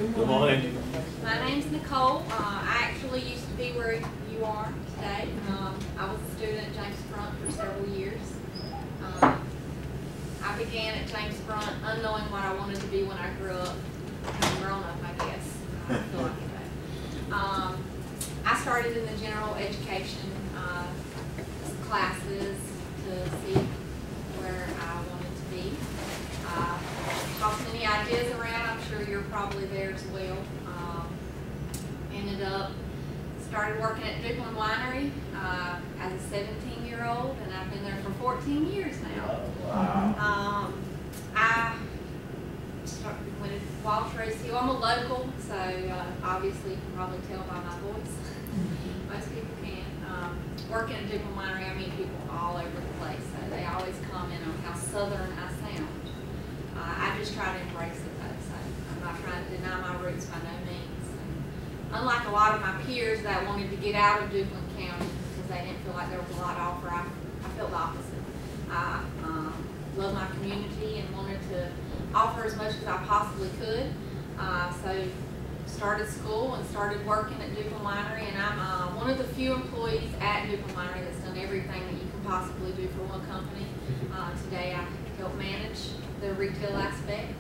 Good morning. My name's Nicole. I actually used to be where you are today. I was a student at James Front for several years. I began at James Front unknowing what I wanted to be when I grew up. I've grown up, I guess. I feel like that. I started in the general education classes to see where I wanted to be. Tossed many ideas around. I'm sure you're probably there as well. Ended up started working at Duplin Winery as a 17-year-old, and I've been there for 14 years now. Wow. I went to Walsh Rose Hill. I'm a local, so obviously you can probably tell by my voice. Most people can. Working at Duplin Winery, I meet people all over the place, so they always comment on how southern I sound. I just try to embrace it though, so I'm not trying to deny my roots by no means. And unlike a lot of my peers that wanted to get out of Duplin County because they didn't feel like there was a lot to offer, I felt the opposite. I love my community and wanted to offer as much as I possibly could. So started school and started working at Duplin Winery, and I'm one of the few employees at Duplin Winery that's done everything that you can possibly do for one company. Today I help manage the retail aspect.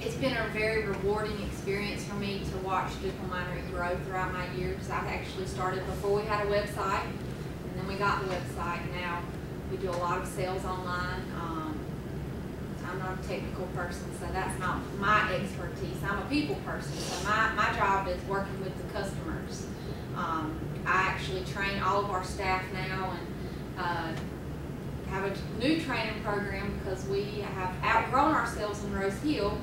It's been a very rewarding experience for me to watch Duplin Winery grow throughout my years. I actually started before we had a website, and then we got the website. Now we do a lot of sales online. I'm not a technical person, so that's not my expertise. I'm a people person, so my job is working with the customers. I actually train all of our staff now and have a new training program because we have outgrown ourselves in Rose Hill,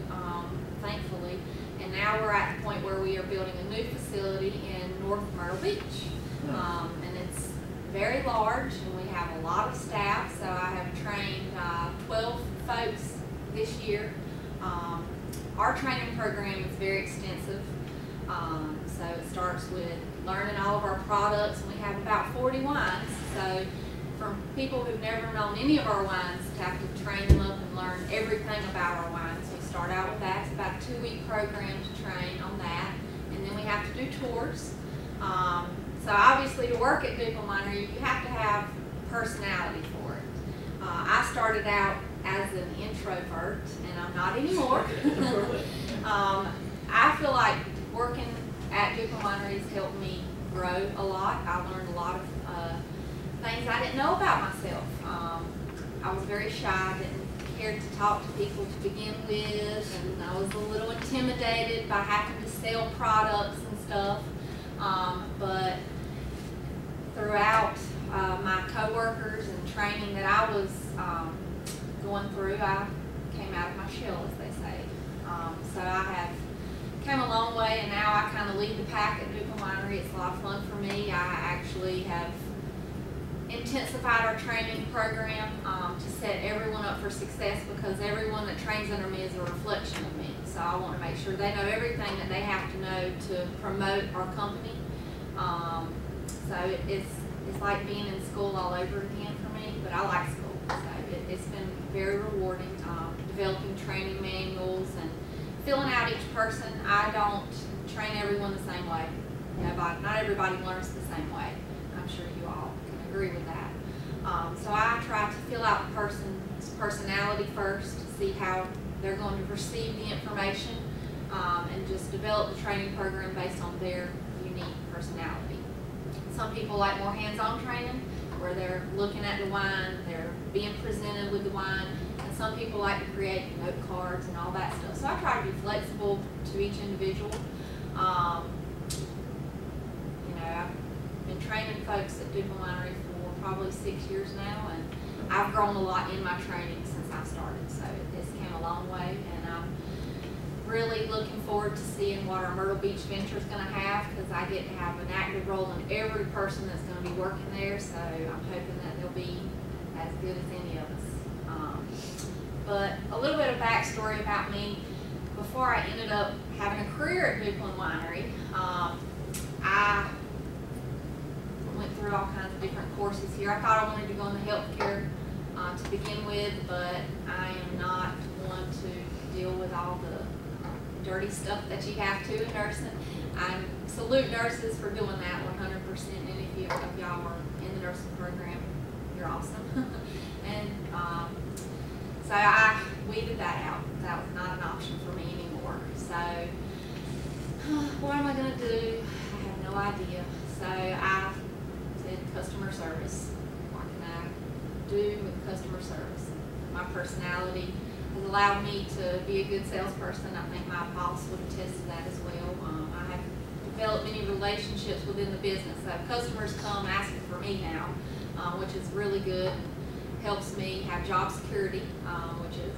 thankfully, and now we're at the point where we are building a new facility in North Myrtle Beach. And it's very large, and we have a lot of staff, so I have trained 12 folks this year. Our training program is very extensive, so it starts with learning all of our products, and we have about 40 wines. So for people who've never known any of our wines, to have to train them up and learn everything about our wines. We start out with that. It's about a 2-week program to train on that, and then we have to do tours. So obviously to work at Duplin Winery, you have to have personality for it. I started out as an introvert, and I'm not anymore. I feel like working at Duplin Winery has helped me grow a lot. I learned a lot of things I didn't know about myself. I was very shy, didn't care to talk to people to begin with, and I was a little intimidated by having to sell products and stuff. But throughout my coworkers and training that I was going through, I came out of my shell, as they say. So I have came a long way, and now I kind of lead the pack at Duplin Winery. It's a lot of fun for me. I actually have intensified our training program to set everyone up for success, because everyone that trains under me is a reflection of me. So I want to make sure they know everything that they have to know to promote our company. So it's like being in school all over again for me, but I like school. So it's been very rewarding, developing training manuals and filling out each person. I don't train everyone the same way. Not everybody learns the same way. I'm sure you all can agree with that. So I try to fill out the person's personality first to see how they're going to perceive the information, and just develop the training program based on their unique personality. Some people like more hands-on training, where they're looking at the wine, they're being presented with the wine, and some people like to create note cards and all that stuff. So I try to be flexible to each individual. I've been training folks at Duplin Winery for probably 6 years now, and I've grown a lot in my training since I started, so it's came a long way, and I'm really looking forward to seeing what our Myrtle Beach venture is going to have, because I get to have an active role in every person that's going to be working there, so I'm hoping that they'll be as good as any of us. But a little bit of backstory about me. Before I ended up having a career at Duplin Winery, I went through all kinds of different courses here. I thought I wanted to go into healthcare to begin with, but I am not one to deal with all the dirty stuff that you have to in nursing. I salute nurses for doing that 100%, and if y'all are in the nursing program, you're awesome. And so I weeded that out. That was not an option for me anymore. So what am I going to do? I have no idea. So I said customer service. What can I do with customer service? My personality has allowed me to be a good salesperson. I think my boss would attest to that as well. I have developed many relationships within the business. So customers come asking for me now, which is really good. Helps me have job security, which is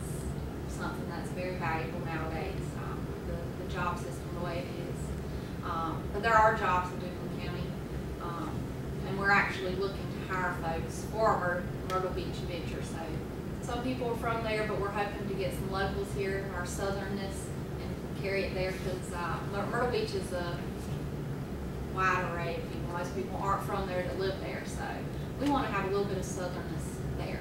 something that's very valuable nowadays, the job system the way it is. But there are jobs in Duplin County, and we're actually looking to hire folks for our Myrtle Beach venture. So some people are from there, but we're hoping to get some locals here, our southernness, and carry it there, because Myrtle Beach is a wide array of people. Most people aren't from there that live there, so we want to have a little bit of southernness there.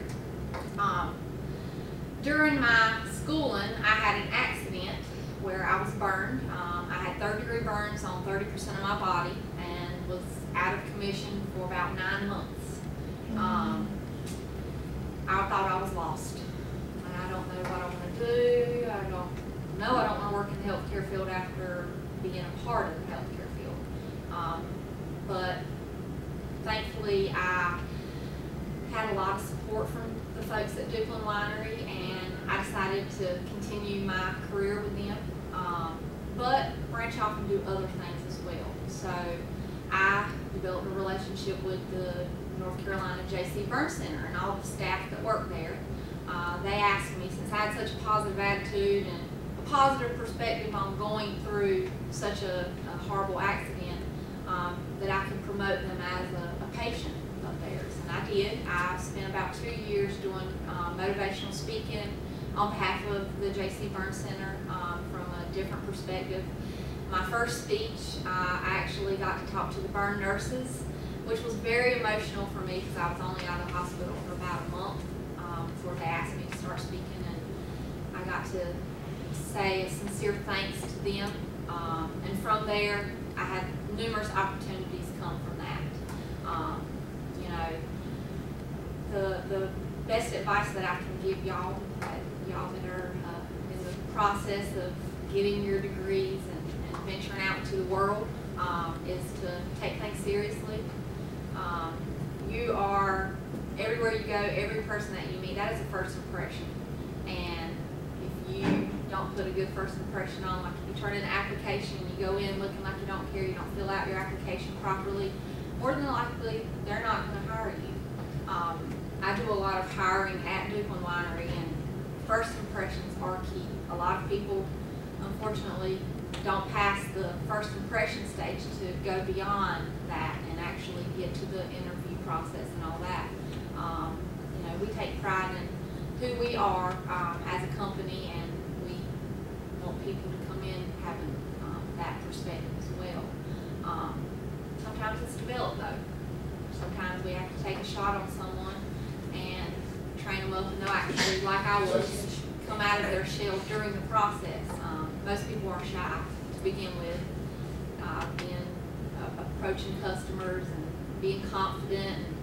During my schooling, I had an accident where I was burned. I had third-degree burns on 30% of my body and was out of commission for about 9 months. I thought I was lost. I don't know what I want to do. I don't want to work in the healthcare field after being a part of the healthcare field. But thankfully, I had a lot of support from the folks at Duplin Winery, and I decided to continue my career with them, but branch off and do other things as well. So I developed a relationship with the North Carolina J.C. Burn Center and all the staff that work there. They asked me, since I had such a positive attitude and a positive perspective on going through such a horrible accident, that I could promote them as a patient of theirs. And I did. I spent about 2 years doing motivational speaking on behalf of the J.C. Burn Center from a different perspective. My first speech, I actually got to talk to the burn nurses, which was very emotional for me because I was only out of the hospital for about a month before they asked me to start speaking, and I got to say a sincere thanks to them. And from there, I had numerous opportunities come from that. You know, the best advice that I can give y'all that are in the process of getting your degrees and venturing out into the world is to take things seriously. You are, everywhere you go, every person that you meet, that is a first impression. And if you don't put a good first impression on, like if you turn in an application and you go in looking like you don't care, you don't fill out your application properly, more than likely they're not going to hire you. I do a lot of hiring at Duplin Winery, and first impressions are key. A lot of people, unfortunately, don't pass the first impression stage to go beyond that and actually get to the interview process and all that. You know, we take pride in who we are as a company, and we want people to come in having that perspective as well. Sometimes it's developed though. Sometimes we have to take a shot on someone and train them up, and they'll actually, like I was, come out of their shell during the process. Most people are shy to begin with, approaching customers and being confident. And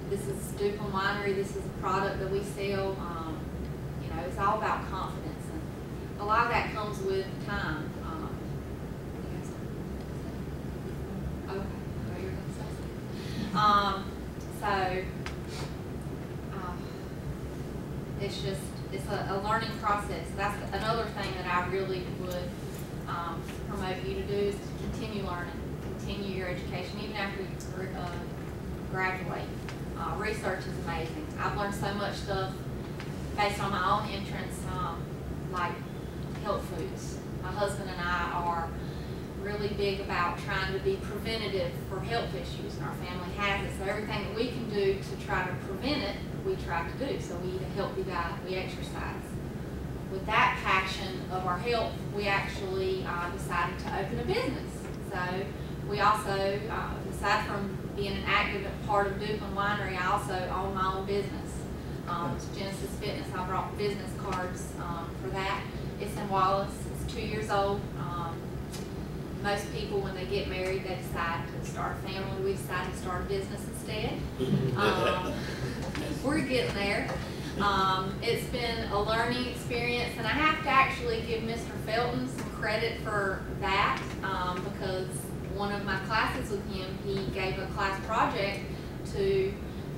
this is Duplin Winery. This is a product that we sell. You know, it's all about confidence, and a lot of that comes with time. Okay, oh, you're gonna say something. It's a learning process. That's another thing that I really would promote you to do, is to continue learning, continue your education, even after you graduate. Research is amazing. I've learned so much stuff based on my own entrance, like health foods. My husband and I are really big about trying to be preventative for health issues, and our family has it. So everything that we can do to try to prevent it, we try to do. So we eat a healthy diet, we exercise. With that passion of our health, we actually decided to open a business. So we also, aside from being an active part of Duplin Winery, I also own my own business. It's Genesis Fitness. I brought business cards for that. It's in Wallace. It's 2 years old. Most people, when they get married, they decide to start a family. We decided to start a business instead. We're getting there. It's been a learning experience, and I have to actually give Mr. Felton some credit for that, because one of my classes with him, he gave a class project to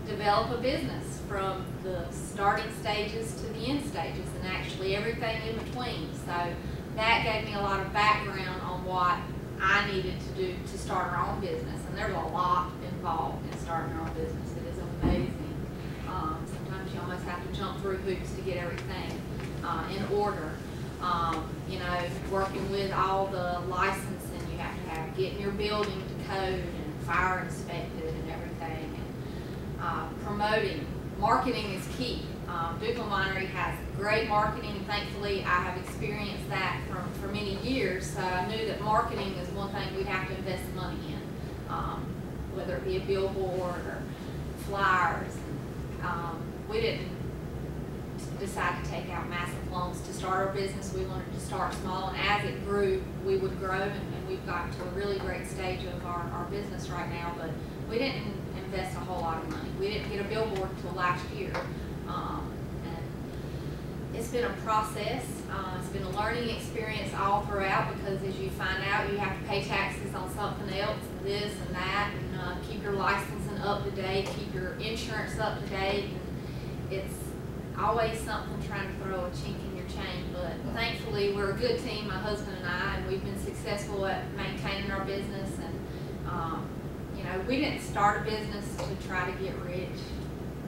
develop a business from the starting stages to the end stages, and actually everything in between. So that gave me a lot of background on what I needed to do to start our own business, and there's a lot involved in starting our own business. It is amazing. Sometimes you almost have to jump through hoops to get everything in order. You know, working with all the licensing you have to have, getting your building to code and fire inspected and everything, and promoting. Marketing is key. Dukeland Winery has great marketing, and thankfully I have experienced that for many years, so I knew that marketing is one thing we'd have to invest money in, whether it be a billboard or flyers. We didn't decide to take out massive loans to start our business. We wanted to start small, and as it grew, we would grow, and we've got to a really great stage of our business right now, but we didn't invest a whole lot of money. We didn't get a billboard until last year. And it's been a process. It's been a learning experience all throughout, because as you find out, you have to pay taxes on something else, and this and that, and keep your licensing up to date, keep your insurance up to date. And it's always something trying to throw a chink in your chain, but thankfully we're a good team, my husband and I, and we've been successful at maintaining our business. And you know, we didn't start a business to try to get rich.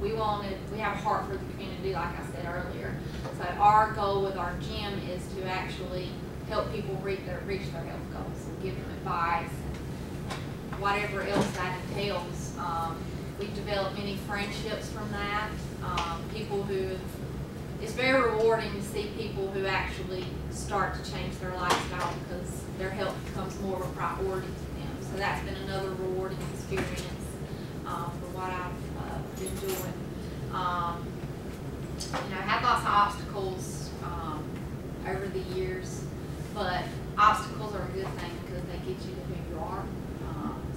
We have a heart for the community, like I said earlier. So our goal with our gym is to actually help people reach their health goals, and give them advice and whatever else that entails. We've developed many friendships from that. It's very rewarding to see people who actually start to change their lifestyle, because their health becomes more of a priority to them. So that's been another rewarding experience for what I've been doing. You know, I had lots of obstacles over the years, but obstacles are a good thing because they get you to who you are.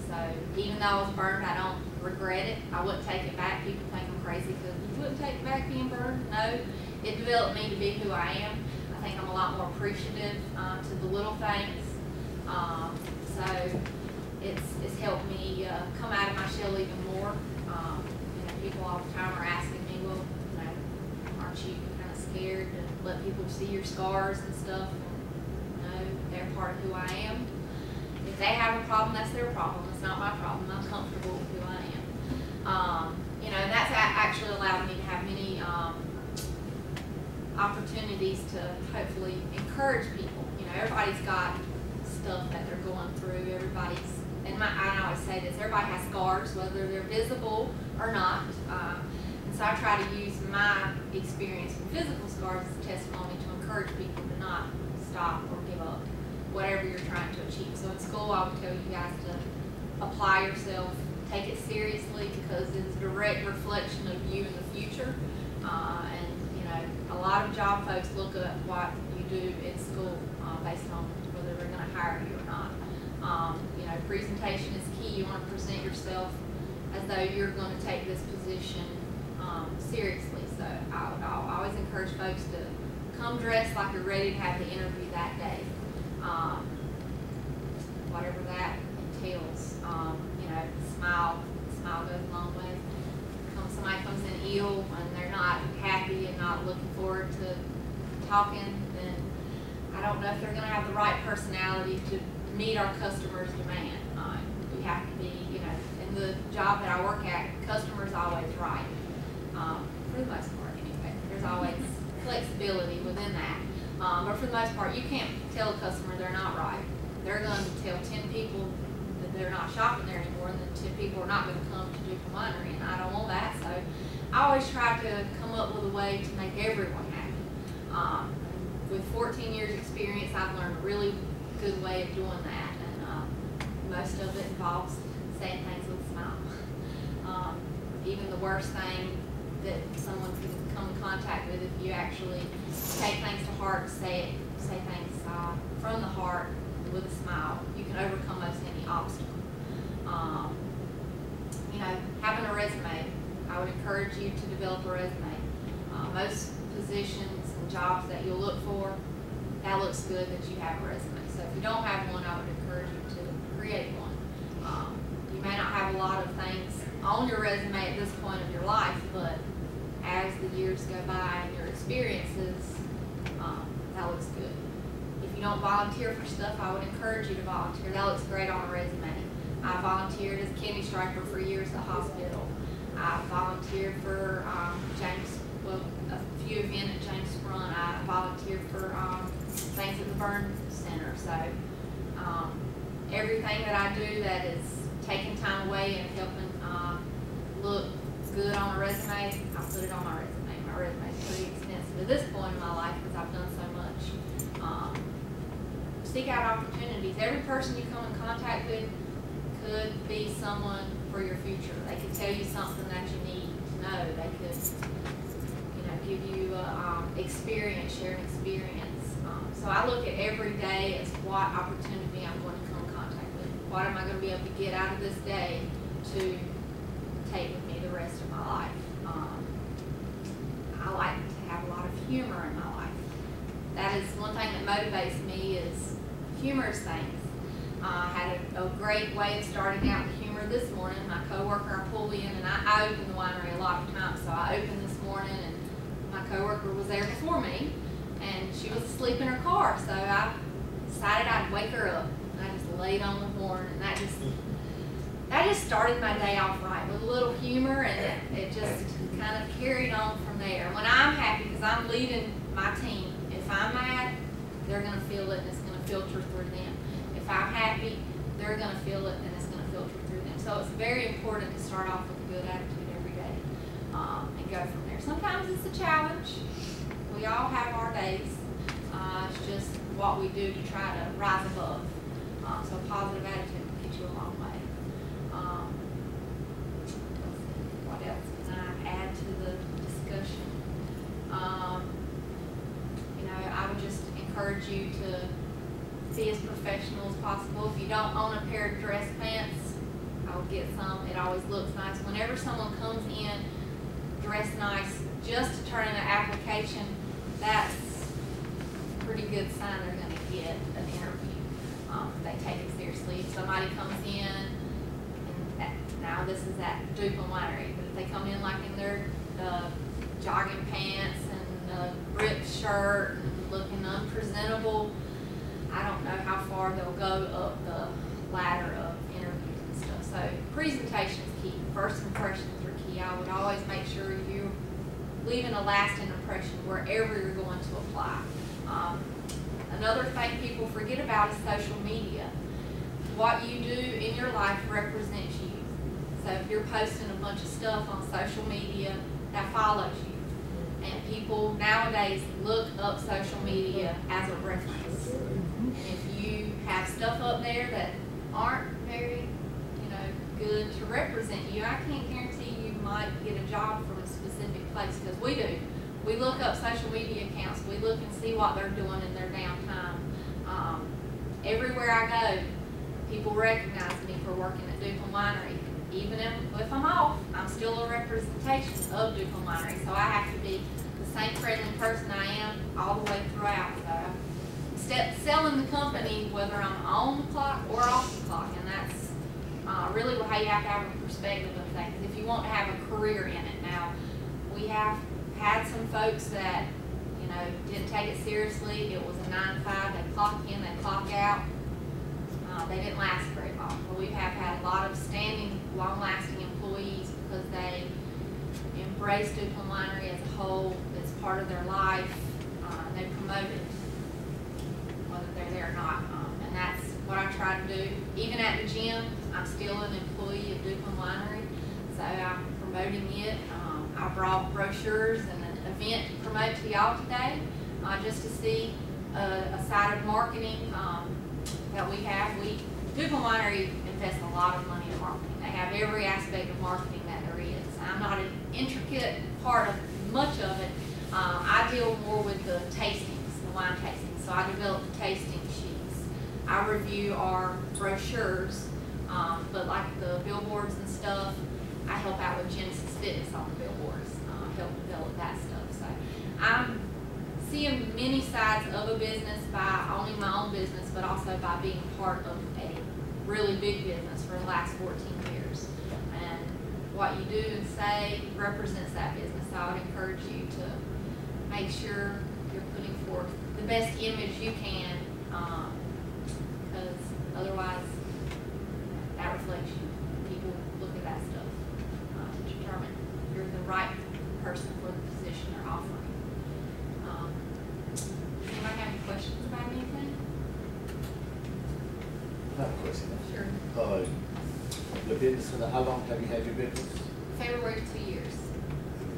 So even though I was burned, I don't regret it. I wouldn't take it back. People think I'm crazy because you wouldn't take it back being burned. No, it developed me to be who I am. I think I'm a lot more appreciative to the little things. So it's helped me come out of my shell even more. You know, people all the time are asking me, well, you know, aren't you kind of scared to let people see your scars and stuff? And, you know, they're part of who I am. If they have a problem, that's their problem. It's not my problem. I'm comfortable with who I am. You know, and that's actually allowed me to have many opportunities to hopefully encourage people. You know, everybody's got stuff that they're going through. I always say this, everybody has scars, whether they're visible or not. And so I try to use my experience with physical scars as a testimony to encourage people to not stop or give up whatever you're trying to achieve. So in school, I would tell you guys to apply yourself, take it seriously, because it's a direct reflection of you in the future. And you know, a lot of job folks look at what you do in school based on whether they're going to hire you or not. You know, presentation is key. You want to present yourself as though you're going to take this position seriously. So I'll always encourage folks to come dressed like you're ready to have the interview that day. Whatever that entails. You know, smile goes a long way. Somebody comes in ill and they're not happy and not looking forward to talking, then I don't know if they're going to have the right personality to meet our customers' demand. We have to be, you know, in the job that I work at, customer's always right. For the most part, anyway. There's always flexibility within that. But for the most part, you can't tell a customer they're not right. They're going to tell 10 people that they're not shopping there anymore, and then 10 people are not going to come to Dukeland Winery, and I don't want that. So I always try to come up with a way to make everyone happy. With 14 years experience, I've learned a really good way of doing that, and most of it involves saying things with a smile. Even the worst thing that someone can come in contact with, if you actually take things to heart, say say things from the heart with a smile, you can overcome most any obstacle. You know, having a resume, I would encourage you to develop a resume. Most positions and jobs that you'll look for, that looks good that you have a resume. So if you don't have one, I would encourage you to create one. You may not have a lot of things on your resume at this point of your life, but as the years go by and your experiences, that looks good. If you don't volunteer for stuff, I would encourage you to volunteer. That looks great on a resume. I volunteered as a candy striper for years at the hospital. I volunteered for a few events at James Front. I volunteered for things at the Burn Center. So everything that I do that is taking time away and helping look good on a resume, I put it on my resume. My resume is pretty extensive at this point in my life because I've done so much. Seek out opportunities. Every person you come in contact with could be someone for your future. They could tell you something that you need to know. They could, you know, give you experience, share an experience. So I look at every day as what opportunity I'm going to come in contact with. What am I going to be able to get out of this day to take with me the rest of my life? I like to have a lot of humor in my life. That is one thing that motivates me is humorous things. I had a great way of starting out with humor this morning. My coworker, I pulled in, and I open the winery a lot of times, so I opened this morning, and my coworker was there before me, and she was asleep in her car, so I decided I'd wake her up, and I just laid on the horn, and that just started my day off right with a little humor, and it just kind of carried on from there. When I'm happy, because I'm leading my team, if I'm mad, they're going to feel it, and it's going to filter through them. If I'm happy, they're going to feel it, and it's going to filter through them. So it's very important to start off with a good attitude every day and go from there. Sometimes it's a challenge. We all have our days. It's just what we do to try to rise above. So a positive attitude will get you a long way. What else can I add to the discussion? You know, I would just encourage you to be as professional as possible. If you don't own a pair of dress pants, I would get some. It always looks nice. Whenever someone comes in dressed nice just to turn in an application, that's a pretty good sign they're going to get an interview. They take it seriously. If somebody comes in, and now this is at Duplin Winery, but if they come in like in their jogging pants and a ripped shirt and looking unpresentable, I don't know how far they'll go up the ladder of interviews and stuff. So presentation is key. First impressions are key. I would always make sure you're leaving a lasting impression wherever you're going to apply. Another thing people forget about is social media. What you do in your life represents you. So if you're posting a bunch of stuff on social media, that follows you. And people nowadays look up social media as a reference. And if you have stuff up there that aren't very, good to represent you, I can't guarantee you might get a job from a specific place, because we do. We look up social media accounts. We look and see what they're doing in their downtime. Everywhere I go, people recognize me for working at Duplin Winery. Even if I'm off, I'm still a representation of Duplin Winery. So I have to be the same friendly person I am all the way throughout. So selling the company, whether I'm on the clock or off the clock, and that's really how you have to have a perspective of things if you want to have a career in it. Now, we have had some folks that didn't take it seriously. It was a 9 to 5. They clock in, they clock out. They didn't last very long. But we have had a lot of standing, long-lasting employees because they embraced Duplin Winery as a whole. It's part of their life. They promote it, whether they're there or not. And that's what I try to do. Even at the gym, I'm still an employee of Duplin Winery, so I'm promoting it. I brought brochures and an event to promote to y'all today, just to see a side of marketing that we have. Duplin Winery invests a lot of money in marketing. They have every aspect of marketing that there is. I'm not an intricate part of much of it. I deal more with the tastings, the wine tastings. So I develop the tasting sheets. I review our brochures, but like the billboards and stuff, I help out with Genesis Fitness on the billboards, help develop that stuff. So I'm seeing many sides of a business by owning my own business, but also by being part of a really big business for the last 14 years. And what you do and say represents that business. So I would encourage you to make sure you're putting forth the best image you can, because otherwise that reflects you. People look at that stuff to determine if you're the right person for the position they're offering. Anybody have any questions about anything? I have a question. Sure. The business, how long have you had your business? February 2 years.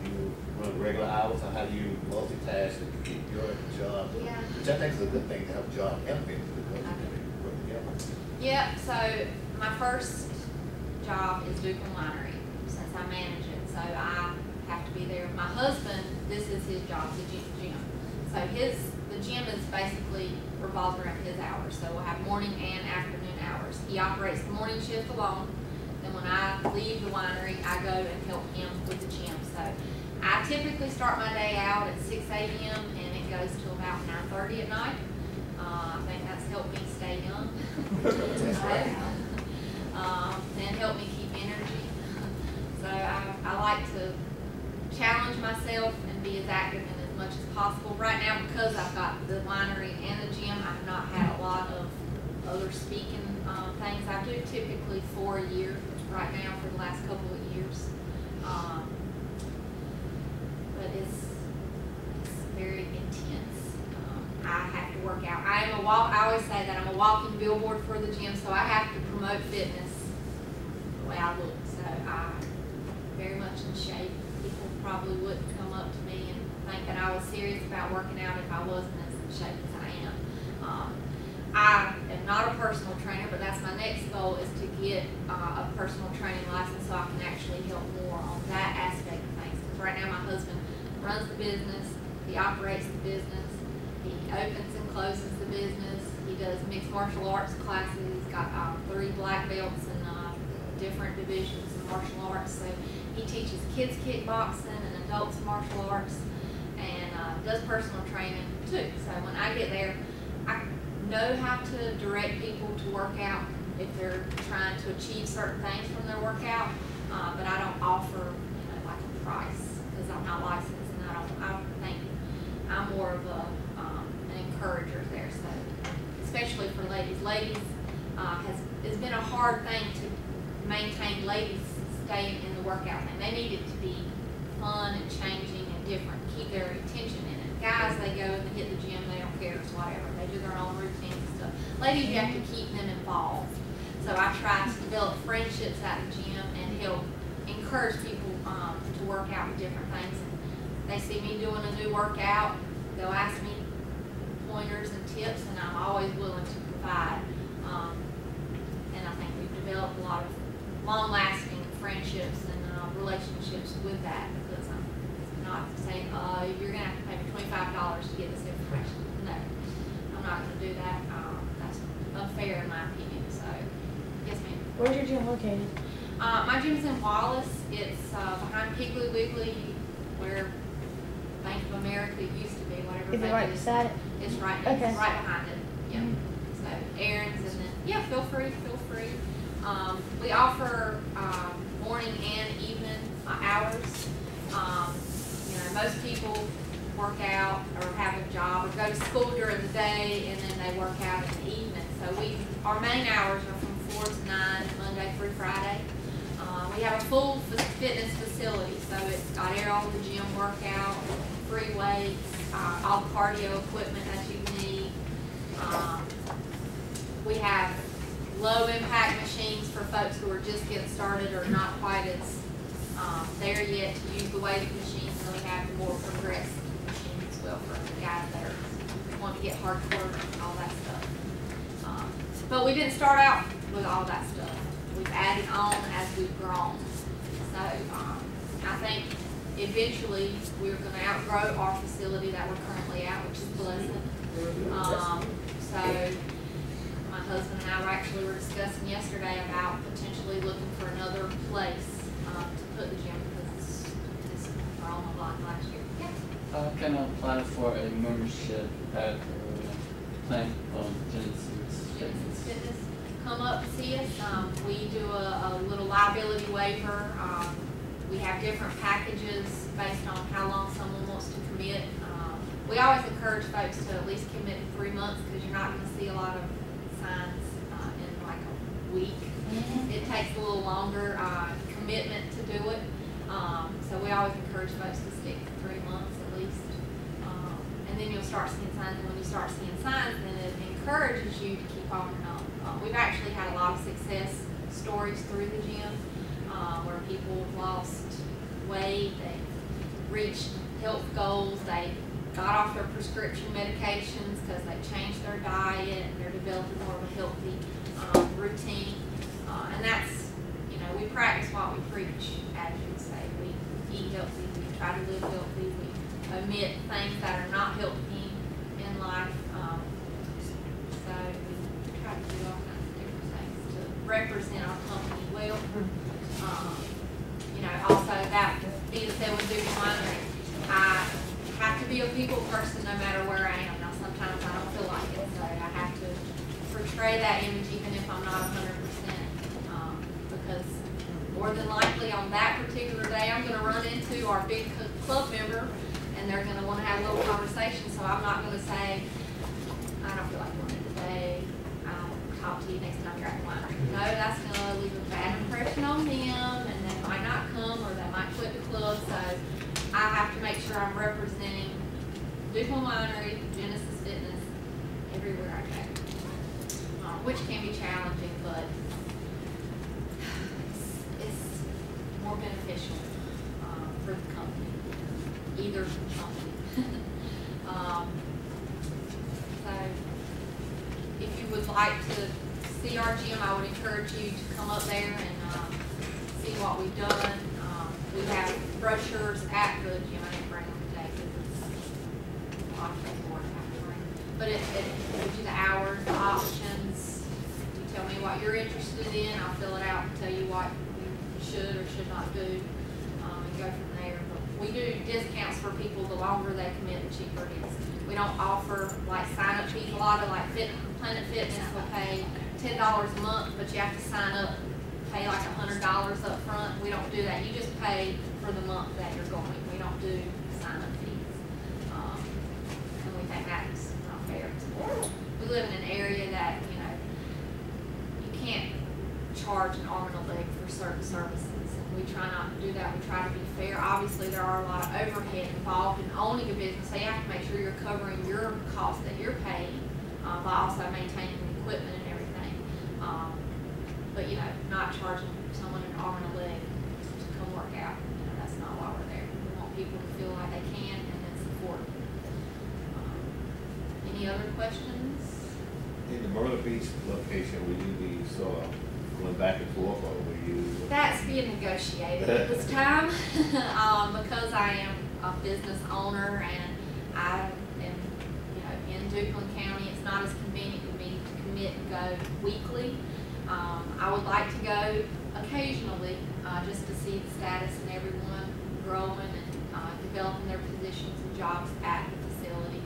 You run regular hours, or how do you multitask and keep your job? Yeah. Which I think is a good thing to have a job and business because you can work together. Yeah, so my first job is Dukeland Winery, since I manage it, so I have to be there. My husband, this is his job, the gym. So the gym is basically revolves around his hours, so we'll have morning and afternoon hours. He operates the morning shift alone, then when I leave the winery, I go and help him with the gym. So I typically start my day out at 6 a.m. and it goes till about 9:30 at night. I think that's helped me stay young. That's right. And help me keep energy. So I like to challenge myself and be as active and as much as possible. Right now, because I've got the winery and the gym, I have not had a lot of other speaking things. I do typically 4 a year right now for the last couple of years. But it's very intense. I have to work out. I always say that I'm a walking billboard for the gym, so I have to promote fitness the way I look. So I'm very much in shape. People probably wouldn't come up to me and think that I was serious about working out if I wasn't as in shape as I am. I am not a personal trainer, but that's my next goal, is to get a personal training license so I can actually help more on that aspect of things. Because right now my husband runs the business, he operates the business, he opens and closes the business, he does mixed martial arts classes, he's got 3 black belts in different divisions of martial arts. So he teaches kids kickboxing and adults martial arts, and does personal training too. So when I get there, I know how to direct people to work out if they're trying to achieve certain things from their workout, but I don't offer, like a price, because I'm not licensed, and I don't think I'm more of an encourager there. So especially for ladies, it's been a hard thing to maintain ladies staying in the workout thing. They need it to be fun and changing and different, keep their attention in it. Guys, they go and they hit the gym, they don't care, it's whatever. They do their own routines and stuff. Ladies, you have to keep them involved. So I try to develop friendships at the gym and help encourage people to work out with different things. And they see me doing a new workout, they'll ask me pointers and tips, and I'm always willing to provide. And I think we've developed a lot of long-lasting friendships and relationships with that, because I'm not saying, you're going to have to pay me $25 to get this information. No, I'm not going to do that. That's unfair in my opinion. So, yes, ma'am. Where's your gym located? My gym's in Wallace. It's behind Piggly Wiggly, where Bank of America used to be, whatever. Is it right beside it? It's right, Okay. it's right behind it. Yeah. So Aaron's, and then yeah, feel free. We offer morning and evening hours. Most people work out or have a job or go to school during the day, and then they work out in the evening. So our main hours are from 4 to 9, Monday through Friday. We have a full fitness facility, so it's got all the gym workout, free weights, all the cardio equipment that you need. We have low impact machines for folks who are just getting started or not quite as there yet to use the weighted machines. And we have more progressive machines as well for the guys that want to get hardcore and all that stuff. But we didn't start out with all that stuff. We've added on as we've grown. So I think eventually we're going to outgrow our facility that we're currently at, which is Pleasant. So my husband and I were discussing yesterday about potentially looking for another place to put the gym because it's grown a lot last year. Yeah. Can I apply for a membership at Planet Genesis Genesis Fitness? Fitness, come up and see us. We do a little liability waiver. We have different packages based on how long someone wants to commit. We always encourage folks to at least commit 3 months because you're not going to see a lot of signs in like a week. It takes a little longer commitment to do it. So we always encourage folks to stick to 3 months at least. And then you'll start seeing signs, and when you start seeing signs, then it encourages you to keep on and on. We've actually had a lot of success stories through the gym where people have lost weight, they've reached health goals, they got off their prescription medications because they changed their diet and they're developing more of a healthy routine. And that's, we practice what we preach, as you say. We eat healthy, we try to live healthy, we omit things that are not healthy in life. So we try to do all kinds of different things to represent our company well. Also that being said with Dugan Winery, I have to be a people person no matter where I am. Now sometimes I don't feel like it, so I have to portray that image even if I'm not 100%, because more than likely on that particular day I'm going to run into our big club member and they're going to want to have a little conversation, so I'm not going to say, I don't feel like doing it today, I'll talk to you next time you're at the winery. No, that's going to leave a bad impression on them and they might not come or they might quit the club, so I have to make sure I'm representing Dugan Winery, Genesis Fitness, everywhere I go, which can be challenging, but it's more beneficial for the company, either company. So if you would like to see our gym, I would encourage you to come up there and see what we've done. We have brochures at the gym. I didn't bring them today because it's a lot of more to have to bring. But it gives you the hours, the options. You tell me what you're interested in. I'll fill it out and tell you what you should or should not do, and go from there. But we do discounts for people. The longer they commit, the cheaper it is. We don't offer like sign-up fees. A lot of like Planet Fitness will pay $10 a month, but you have to sign up, pay like $100 up front. We don't do that. You just pay for the month that you're going. We don't do sign-up fees. And we think that's not fair. We live in an area that, you can't charge an arm and a leg for certain services. And we try not to do that. We try to be fair. Obviously, there are a lot of overhead involved in owning a business. So you have to make sure you're covering your costs that you're paying, by also maintaining the equipment and everything. But not charging someone an arm and a leg to come work out. That's not why we're there. We want people to feel like they can and then support. Any other questions? In the Myrtle Beach location, will you be sort of going back and forth, or will you? That's being negotiated at this time, because I am a business owner and I am, in Duplin County. It's not as convenient for me to commit and go weekly. I would like to go occasionally, just to see the status and everyone growing and developing their positions and jobs at the facility.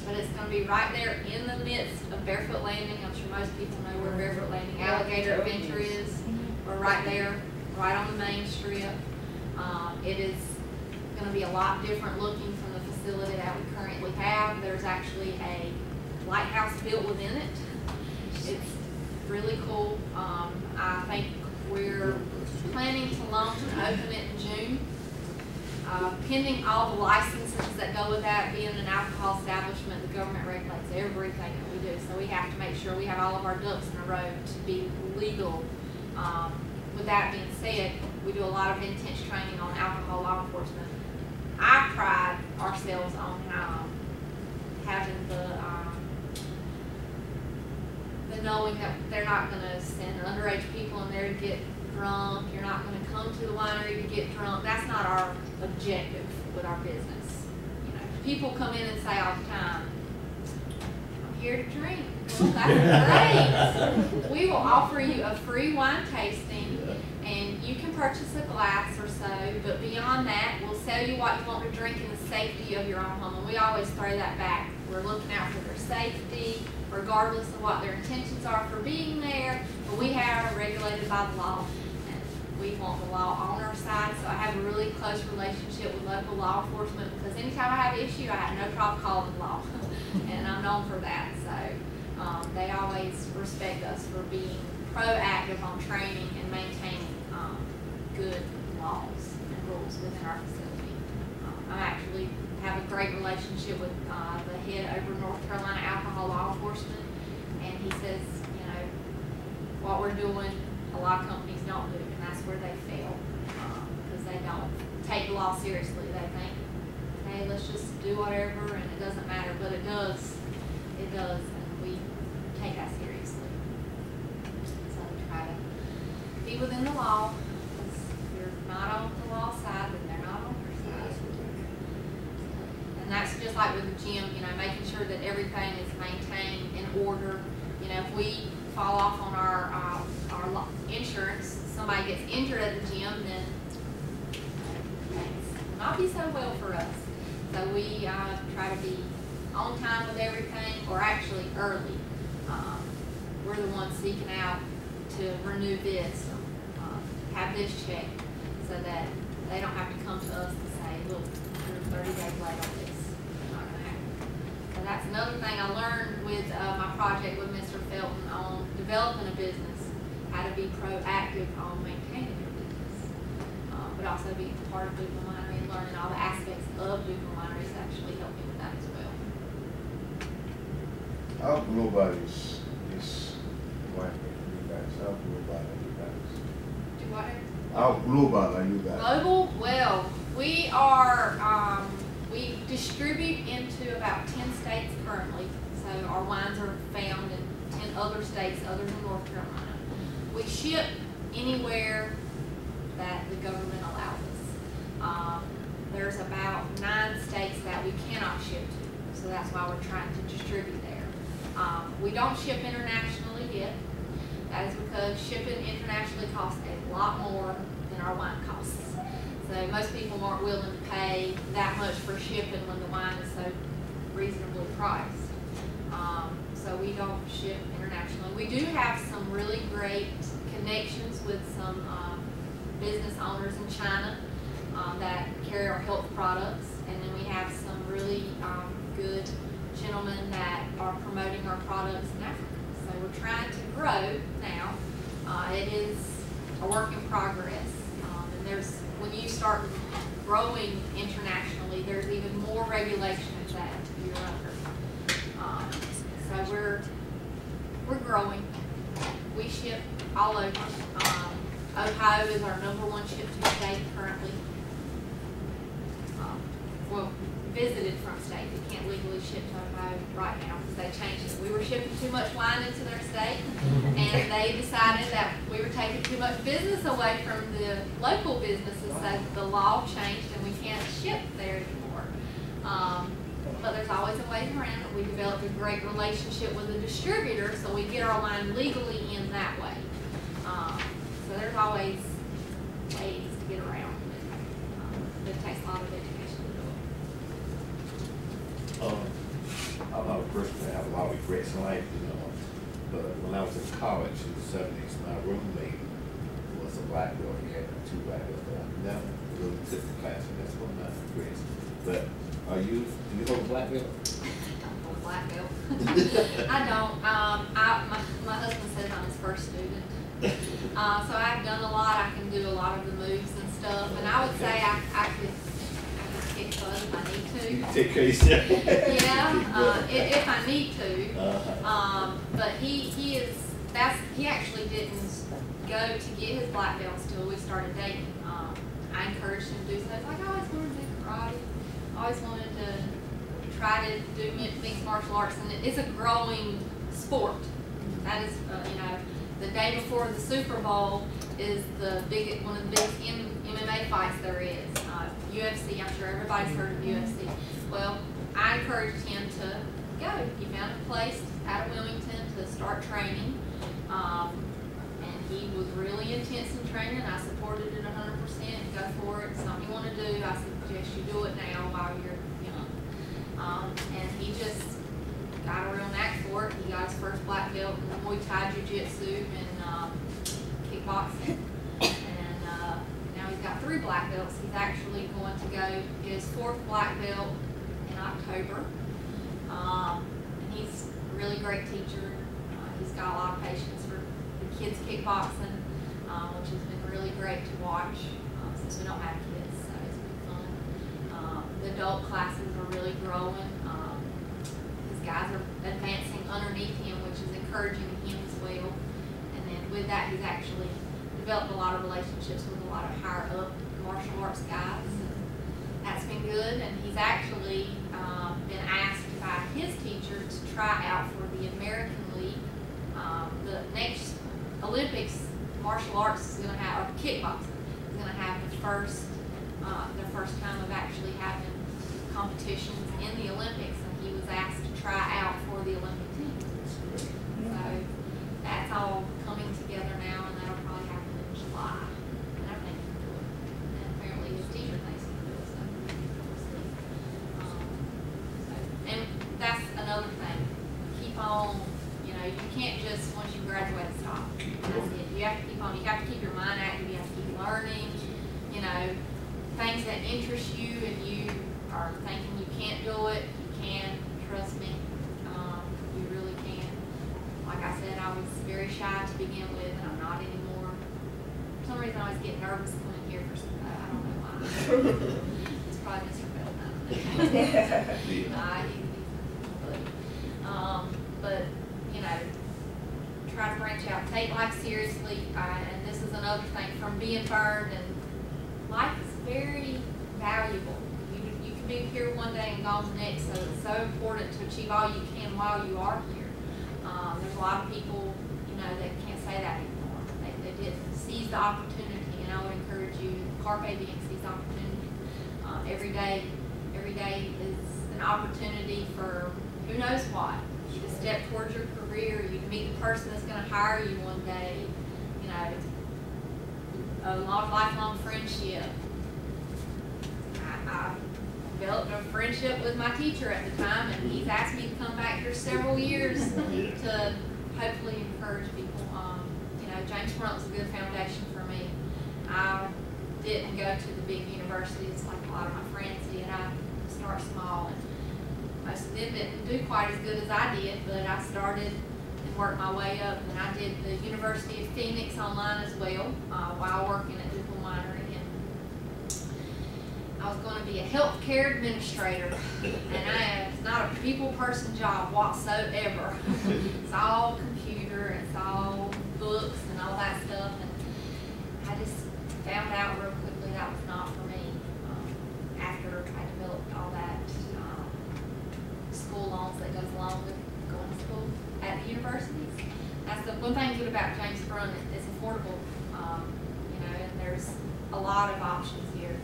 But it's going to be right there in the midst of Barefoot Landing. I'm sure most people know where Barefoot Landing Alligator Adventure is. We're right there, right on the main strip. It is going to be a lot different looking from the facility that we currently have. There's actually a lighthouse built within it. It's really cool. I think we're planning to launch and open it in June. Pending all the licenses that go with that, being an alcohol establishment, the government regulates everything that we do. So we have to make sure we have all of our ducks in a row to be legal. With that being said, we do a lot of intense training on alcohol law enforcement. I pride ourselves on having the knowing that they're not going to send underage people in there to get drunk. You're not going to come to the winery to get drunk. That's not our objective with our business. people come in and say all the time, I'm here to drink. Well, that's great. We will offer you a free wine tasting, and you can purchase a glass or so, but beyond that, we'll sell you what you want to drink in the safety of your own home. And we always throw that back. We're looking out for their safety, regardless of what their intentions are for being there, but we are regulated by the law. We want the law on our side, so I have a really close relationship with local law enforcement, because anytime I have an issue, I have no problem calling the law, and I'm known for that. So they always respect us for being proactive on training and maintaining good laws and rules within our facility. I actually have a great relationship with the head over North Carolina Alcohol Law Enforcement, and he says, you know, what we're doing, a lot of companies don't do, and that's where they fail, because they don't take the law seriously. They think, hey, let's just do whatever, and it doesn't matter, but it does, and we take that seriously. So we try to be within the law, because if you're not on the law side, then they're not on your side. And that's just like with the gym, you know, making sure that everything is maintained in order. You know, if we fall off on our insurance, somebody gets injured at the gym, then things will not be so well for us. So we try to be on time with everything, or actually early. We're the ones seeking out to renew this, have this checked, so that they don't have to come to us and say, look, you're 30 days late on this. It's not going to happen. So that's another thing I learned with my project with Mr. Felton on developing a business, how to be proactive on maintaining your business, but also being part of Bougainville Winery and learning all the aspects of Bougainville Winery is actually helping with that as well. How global is this winery, you guys? How global are you guys? Do what? How global are you guys? Global? Well, we are, we distribute into about 10 states currently. So our wines are found in 10 other states other than North Carolina. We ship anywhere that the government allows us. There's about 9 states that we cannot ship to, so that's why we're trying to distribute there. We don't ship internationally yet. That is because shipping internationally costs a lot more than our wine costs. So most people aren't willing to pay that much for shipping when the wine is so reasonably priced. So we don't ship internationally. We do have some really great connections with some business owners in China that carry our health products, and then we have some really good gentlemen that are promoting our products in Africa. So we're trying to grow now. It is a work in progress, and there's, when you start growing internationally, there's even more regulations that you're under. So we're growing. We ship all over. Ohio is our #1 ship-to state currently. Well, visited from state. We can't legally ship to Ohio right now because they changed it. We were shipping too much wine into their state, and they decided that we were taking too much business away from the local businesses, so the law changed and we can't ship there anymore. But there's always a way around it. We developed a great relationship with a distributor, so we get our wine legally in that way. So there's always ways to get around it. It takes a lot of education to do it. I'm not a person that have a lot of regrets in life, you know, but when I was in college in the 70s, my roommate was a black girl. He had 2 black girls that I never really took the class, and that's one of my regrets. But do you hold a black belt? I don't hold a black belt. I don't. My husband says I'm his first student. So I've done a lot. I can do a lot of the moves and stuff, and I would say I could kick butt if I need to. You can take care of yourself. Yeah, if I need to. But he actually didn't go to get his black belts till we started dating. I encouraged him to do so. It's like, I always wanted to do karate. I always wanted to try to do mixed martial arts, and it's a growing sport. That is, you know, the day before the Super Bowl is one of the biggest MMA fights there is. UFC, I'm sure everybody's heard of UFC. Well, I encouraged him to go. He found a place out of Wilmington to start training. And he was really intense in training. I supported it 100%. Go for it. It's something you want to do. I suggest you do it now while you're young. And he just got a real knack for it. He got his first black belt in Muay Thai, Jiu-Jitsu, and kickboxing. And now he's got 3 black belts. He's actually going to go get his 4th black belt in October. And he's a really great teacher. He's got a lot of patience for the kids kickboxing, which has been really great to watch since we don't have kids, so it's been fun. The adult classes are really growing. His guys are advancing underneath him, which is encouraging him as well. And then with that, he's actually developed a lot of relationships with a lot of higher up martial arts guys. And that's been good. And he's actually been asked by his teacher to try out for the American League. The next Olympics, martial arts is going to have, or kickboxing, is going to have their first time of actually having competitions in the Olympics, and he was asked to try out for the Olympic team. So that's all coming together now, and that'll probably happen in July. And I think he can do it. And apparently his teacher thinks he can do it, so we'll see. And that's another thing. Keep on, you can't just, once you graduate, stop. That's it. You have to keep on. You have to keep your mind active. You have to keep learning, things that interest you, and you are thinking you can't do it. You can, trust me. You really can. Like I said, I was very shy to begin with, and I'm not anymore. For some reason, I always get nervous coming here for something. I don't know why. It's probably Mr. Feldman. But try to branch out, take life seriously, and this is another thing from being burned. And life is very valuable. You can be here one day and gone the next, so it's so important to achieve all you can while you are here. There's a lot of people, that can't say that anymore. They didn't seize the opportunity, and I would encourage you, carpe diem, seize the opportunity. Every day is an opportunity for who knows what. You can step towards your career. You can meet the person that's going to hire you one day. A lifelong friendship. I developed a friendship with my teacher at the time, and he's asked me to come back here several years to hopefully encourage people. James Brunt's a good foundation for me. I didn't go to the big universities like a lot of my friends did. I start small, and most of them didn't do quite as good as I did, but I started and worked my way up. And I did the University of Phoenix online as well while working at Duke Winery. And I was going to be a healthcare administrator, and it's not a people person job whatsoever. It's all computer, it's all books and all that stuff, and I just found out real quickly that was not for me after I developed all that school loans that goes along with going to school at the universities. That's the one thing good about James Brunt. It's affordable, and there's a lot of options here.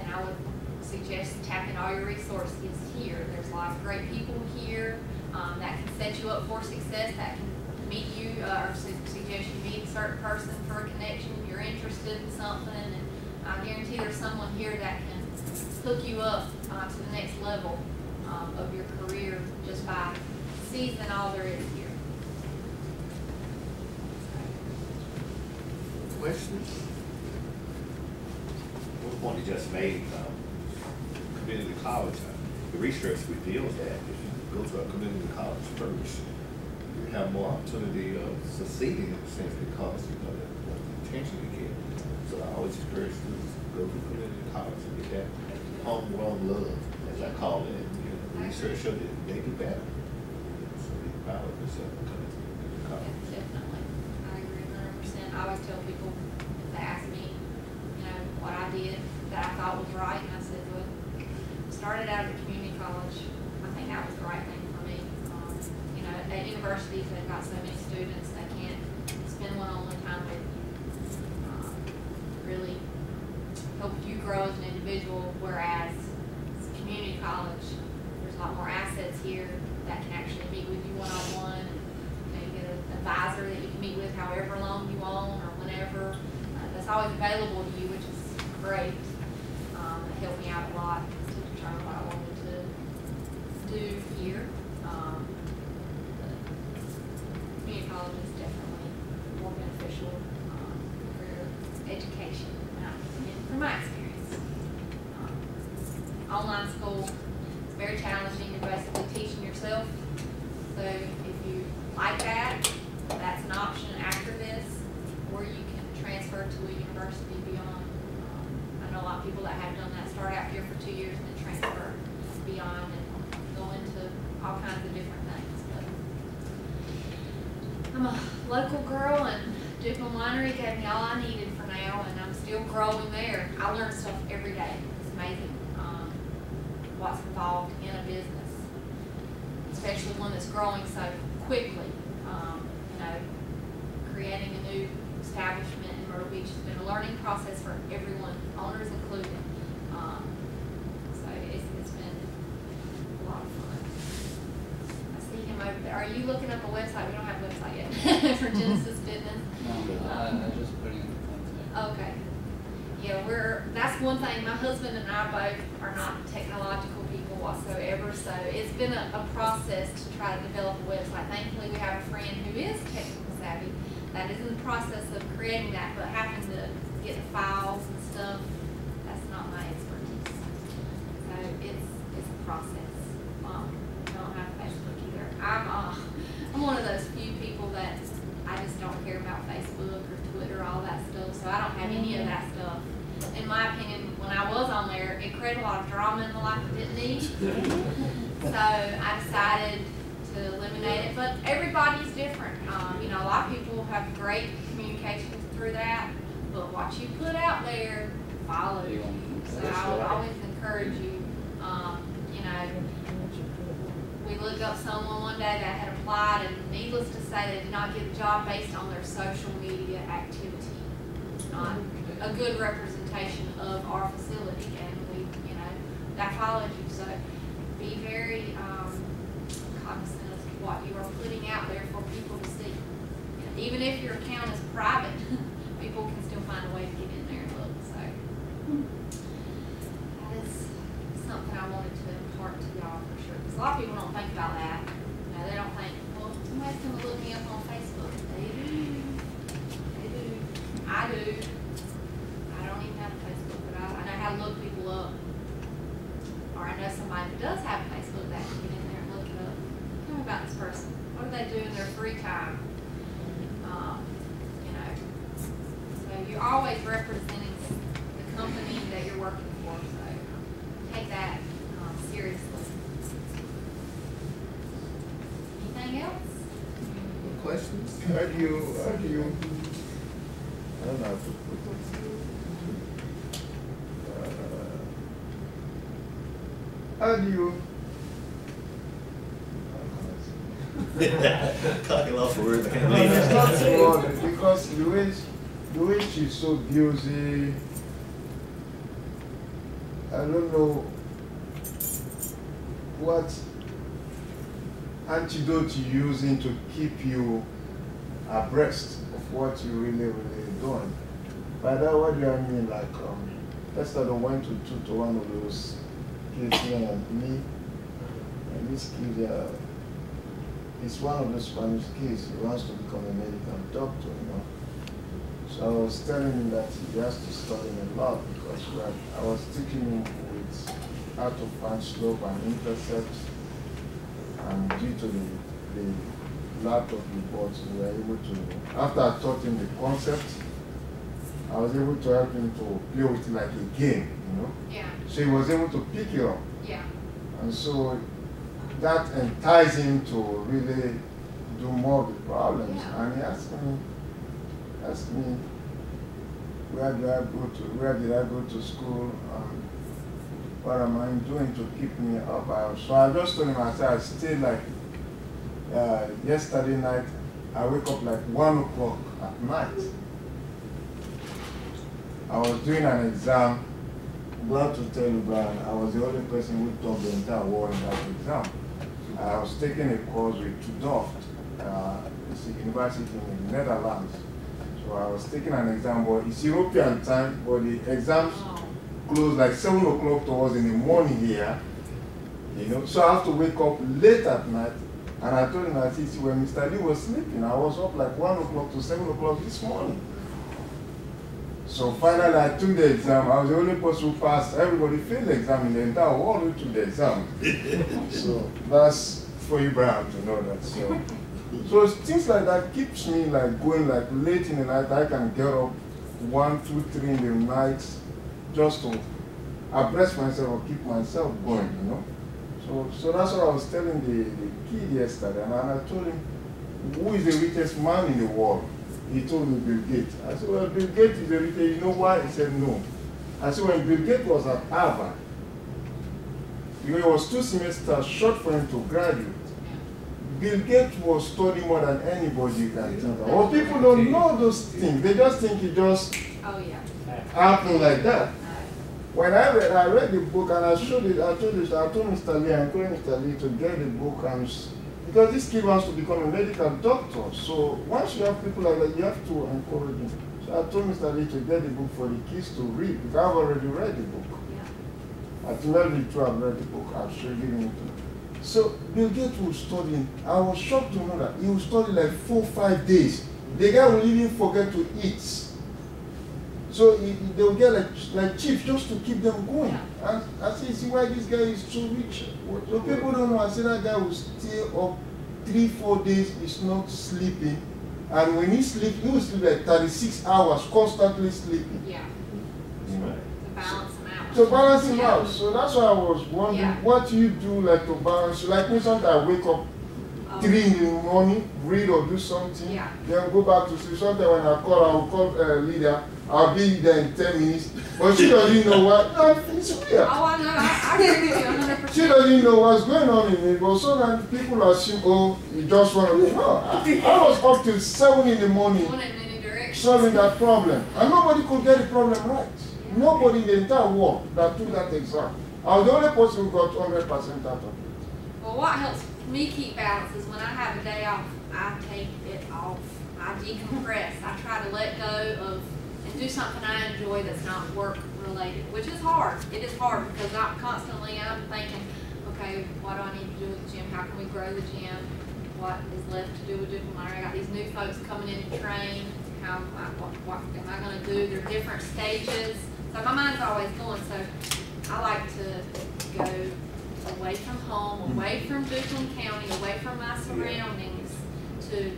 And I would suggest tapping all your resources here. There's a lot of great people here that can set you up for success, that can meet you or suggest you meet a certain person for a connection if you're interested in something. And I guarantee there's someone here that can hook you up to the next level of your career just by seizing all there is here. Questions? One point you just made, community college, the research reveals that if you go to a community college first, you have more opportunity of succeeding in a sense because the attention you get. So I always encourage students to go to community college and get that homegrown love, as I call it. The research showed that they do better. So be proud of yourself coming to community college. Definitely. I agree 100%. I always tell people if they ask me, what I did that I thought was right, and I said, well, started out at community college. I think that was the right thing for me. At universities, they've got so many students, they can't spend one-on-one time with you. Really help you grow as an individual, whereas community college, there's a lot more assets here that can actually meet with you one-on-one. You get an advisor that you can meet with however long you want or whenever. That's always available to you, which is great. It helped me out a lot to determine what I wanted to do here. But community college is definitely more beneficial for your education, from my experience. Online school is very challenging. You're basically teaching yourself. So if you like that, that's an option after this, or you can transfer to a university beyond. I know a lot of people that have done that, start out here for 2 years and then transfer beyond and go into all kinds of different things. But I'm a local girl, and Duplin Winery gave me all I needed for now, and I'm still growing there. I learn stuff every day. It's amazing what's involved in a business, especially one that's growing so quickly. You know, creating a new establishment in Myrtle Beach has been a learning process for everyone, owners included. So it's been a lot of fun. I see him over there. Are you looking up a website? We don't have a website yet for Genesis Fitness. No, I just putting in the contact. Okay. Yeah, that's one thing. My husband and I both are not technological people whatsoever, so it's been a process to try to develop a website. Thankfully, we have a friend who is technical savvy that is in the process of creating that, but having to get the files and stuff, that's not my expertise. So it's a process. I don't have Facebook either. I'm one of those few people that I just don't care about Facebook or Twitter, all that stuff, so I don't have any of that stuff. In my opinion, when I was on there, it created a lot of drama in the life it didn't need. So I decided to eliminate it, but everybody's different. You know, a lot of people have great communication through that, but what you put out there follows you. So I will always encourage you. You know, we looked up someone one day that had applied, and needless to say, they did not get the job based on their social media activity. Not a good representation of our facility, and we, you know, that follows you. So be very cognizant of what you are putting out there for people to see. You know, even if your account is private, people can still find a way to get in there and look. So that is something I wanted to impart to y'all for sure. Because a lot of people don't think about that. You know, they don't think, well, somebody's going to look me up on Facebook. They do. They do. I do. I don't even have a Facebook, but I know how to look people up. Or I know somebody who does have a Facebook that can get in there and look it up. Tell me about this person. What do they do in their free time? You know, so you're always representing the company that you're working for. So take that seriously. Anything else? Questions? How do you, I don't know how to put it. How do you, Talking off words, I can't no, it's not believe so hard, because the way she's so busy, I don't know what antidote you're using to keep you abreast of what you really doing. By that, what do I mean? Like, yesterday I went to one of those kids here and me, and this kid, he's one of the Spanish kids. He wants to become a medical doctor, you know. So I was telling him that he has to study a lot, because I was teaching him with how to find slope and intercept, and due to the lack of reports, we were able to, after I taught him the concept, I was able to help him to play with it like a game, you know. Yeah. So he was able to pick it up. Yeah. And so that enticed him to really do more of the problems. Yeah. And he asked me, where did I go to school? What am I doing to keep me up? So I just told him, I said, I stayed like, yesterday night, I wake up like 1 o'clock at night. I was doing an exam glad to tell you, Brian, I was the only person who topped the entire world in that exam. I was taking a course with Tudorft, it's a university in the Netherlands. So I was taking an exam, but it's European time, but the exams close like 7 o'clock to us in the morning here. You know, so I have to wake up late at night. And I told him, I said, when Mr. Lee was sleeping, I was up like 1 o'clock to 7 o'clock this morning. So finally, I took the exam. I was the only person who passed. Everybody failed the exam in the entire world who took the exam. So that's for you, Brian, to know that. So things like that keeps me like going like late in the night. I can get up 1, 2, 3 in the night just to abreast myself or keep myself going, you know. So that's what I was telling the kid yesterday, and I told him, who is the richest man in the world? He told me Bill Gates. I said, well, Bill Gates is the richest. You know why? He said, no. I said, when Bill Gates was at Harvard, it was 2 semesters short for him to graduate. Bill Gates was studying more than anybody you can think of. Well, people don't know those things. They just think it just happened like that. When I read the book and I showed it, I told Mr. Lee, I encouraged Mr. Lee to get the book, and because this kid wants to become a medical doctor. So once you have people like that, you have to encourage him. So I told Mr. Lee to get the book for the kids to read, because I've already read the book. Yeah. I think maybe too, I've read the book, I've shown it to him. So Bill Gates was studying. I was shocked to know that he would study like 4 or 5 days. The guy will even forget to eat. So they will get like chips just to keep them going. Yeah. And I say, see why this guy is so rich. So people don't know. I say that guy will stay up 3 or 4 days, he's not sleeping. And when he sleeps, he will sleep like 36 hours, constantly sleeping. Yeah. You know? To balance him out. To balance him out. So that's why I was wondering, what you do like to balance. Like me, sometimes I wake up 3 in the morning, read or do something, then go back to sleep. Sometimes when I will call Lydia. I'll be there in 10 minutes, but she doesn't know what. No, it's weird. Oh, I know. I agree with you 100%. She doesn't know what's going on in it, but sometimes people assume, oh, you just want to. No, I was up till 7 in the morning solving that problem, and nobody could get the problem right. Nobody in the entire world that took that exam. I was the only person who got 100% out of it. Well, what helps me keep balance is when I have a day off, I take it off. I decompress. I try to let go of and do something I enjoy that's not work related, which is hard. It is hard because I'm thinking, okay, what do I need to do with the gym? How can we grow the gym? What is left to do with Duke Minor? I got these new folks coming in to train. What am I going to do? There are different stages. So my mind's always going. So I like to go away from home, away from Duplin County, away from my surroundings to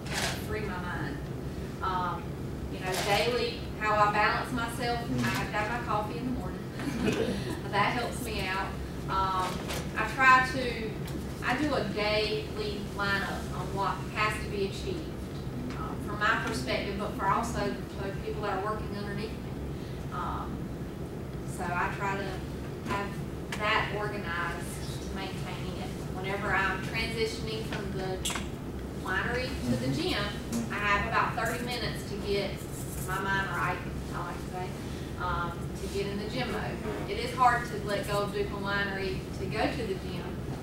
kind of free my mind. You know, daily, how I balance myself, I have to have my coffee in the morning. That helps me out. I do a daily lineup on what has to be achieved from my perspective, but for also the people that are working underneath me. So I try to have that organized to maintaining it. Whenever I'm transitioning from the winery to the gym, I have about 30 minutes to get my mind right, I like to say, to get in the gym mode. It is hard to let go of Duplin Winery to go to the gym.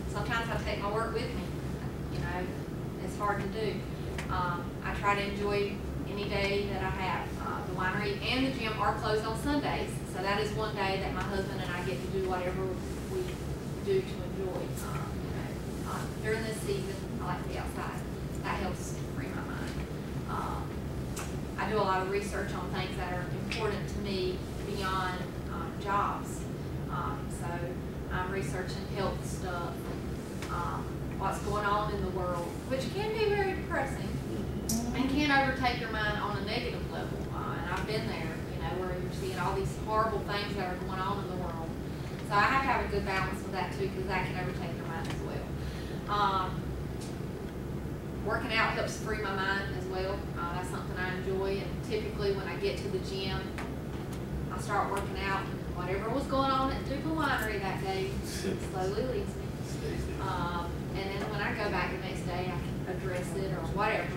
Sometimes I take my work with me. You know, it's hard to do. I try to enjoy any day that I have. The winery and the gym are closed on Sundays, so that is one day that my husband and I get to do whatever we do to enjoy. During this season, I like to be outside. That helps free my mind. I do a lot of research on things that are important to me beyond jobs. So I'm researching health stuff, what's going on in the world, which can be very depressing and can overtake your mind on a negative level. And I've been there, you know, where you're seeing all these horrible things that are going on in the world. So I have to have a good balance with that too, because that can overtake your mind as well. Working out helps free my mind as well. That's something I enjoy, and typically when I get to the gym, I start working out. Whatever was going on at Duplin Winery that day slowly leaves me. And then when I go back the next day, I can address it or whatever.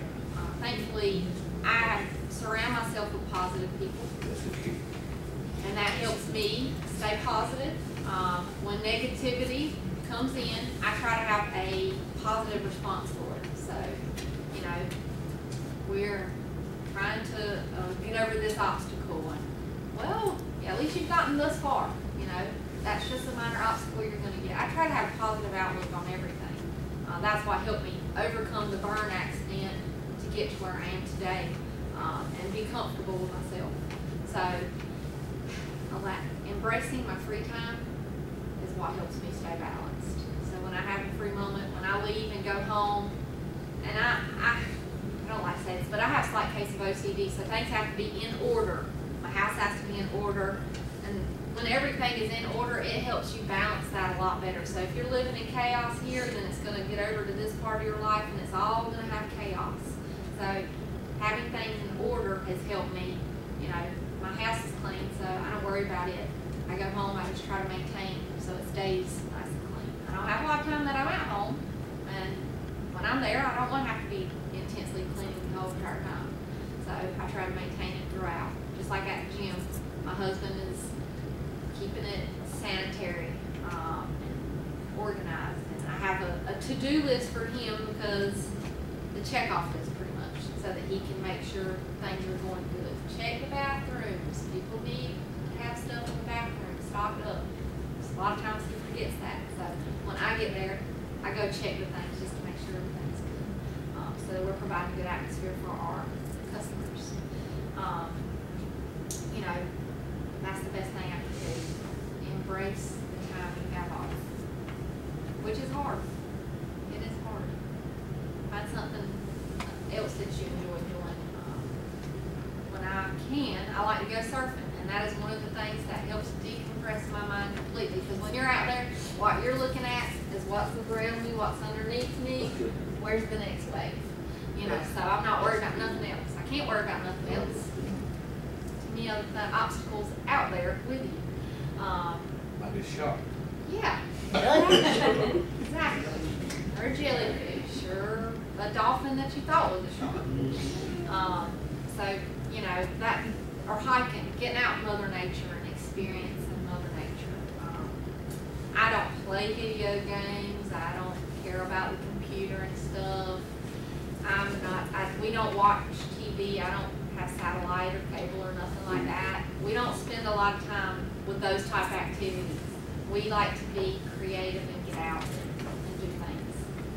Thankfully, I surround myself with positive people. and that helps me stay positive. When negativity comes in, I try to have a positive response for it. So, you know, we're trying to get over this obstacle, and well, yeah, at least you've gotten thus far. You know, that's just a minor obstacle you're going to get. I try to have a positive outlook on everything. That's what helped me overcome the burn accident to get to where I am today, and be comfortable with myself. So, embracing my free time is what helps me stay balanced. So when I have a free moment, when I leave and go home, and I don't like to say this, but I have a slight case of OCD, so things have to be in order. My house has to be in order, and when everything is in order, it helps you balance that a lot better. So if you're living in chaos here, then it's going to get over to this part of your life, and it's all going to have chaos. So having things in order has helped me. You know, my house is clean, so I don't worry about it. I go home, I just try to maintain so it stays nice and clean. I don't have a lot of time that I'm at home, and when I'm there, I don't want to have to be intensely cleaning the whole entire time. So I try to maintain it throughout. Just like at the gym, my husband is keeping it sanitary and organized. And I have a to-do list for him because the checkoff list pretty much, so that he can make sure things are going good. Check the bathrooms. People need to have stuff in the bathroom stocked up. A lot of times he forgets that. So when I get there, I go check the things just to make sure everything's good. So that we're providing a good atmosphere for our customers. You know, that's the best thing I can do. Embrace the time you have off, which is hard. It is hard. Find something else that you enjoy doing. When I can, I like to go surfing, and that is one of the things that helps decompress my mind completely. Because when you're out there, what you're looking at is what's around me, what's underneath me, where's the next wave. You know, so I'm not worried about nothing else. I can't worry about nothing else. Too many other obstacles out there with you. Like a shark. Yeah. Exactly. Or a jellyfish, or a dolphin that you thought was a shark. So, you know, that, or hiking, getting out in Mother Nature and experiencing Mother Nature. I don't play video games. I don't care about the computer and stuff. We don't watch TV. I don't have satellite or cable or nothing like that. We don't spend a lot of time with those type of activities. We like to be creative and get out and do things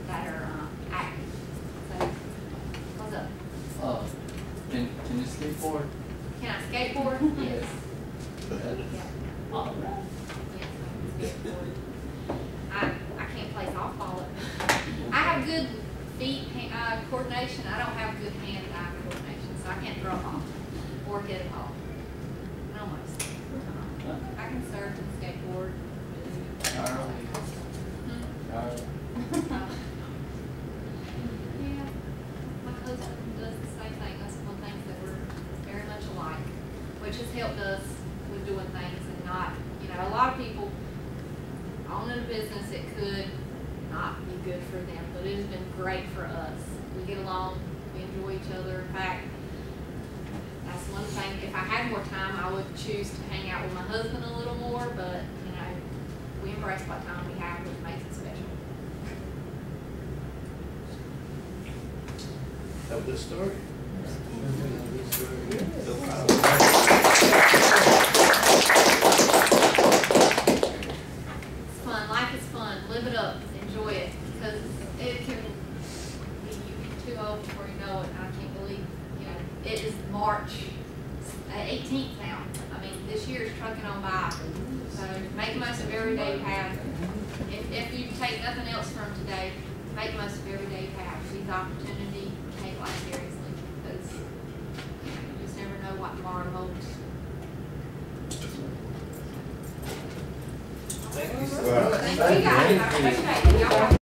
that are active. So, what's up? Can you skateboard? Can I skateboard? Yes. Yeah. All right. Yes, I can skateboard. I can't play softball. I have good feet coordination. I don't have good hand-eye coordination, so I can't throw a ball or hit a ball. Almost. I can surf and skateboard. All right. Yeah, my husband does the same thing. That's one thing that we're very much alike, which has helped us with doing things and not, you know, a lot of people owning a business, it could not be good for them, but it has been great for us. We get along, we enjoy each other. In fact, that's one thing, if I had more time, I would choose to hang out with my husband a little more, but, you know, we embrace what time we have, which makes it special. That was a story. It's fun. Life is fun. Live it up. Enjoy it. Because it can be, you get too old before you know it. I can't believe, you know, it is March 18th now. I mean, this year is trucking on by. So make the most of every day you have. If you take nothing else from today, make the most of every day you have. Seize opportunity, take life seriously, because you just never know what tomorrow holds. Thank you so much. Thank you guys. I appreciate it. Y'all have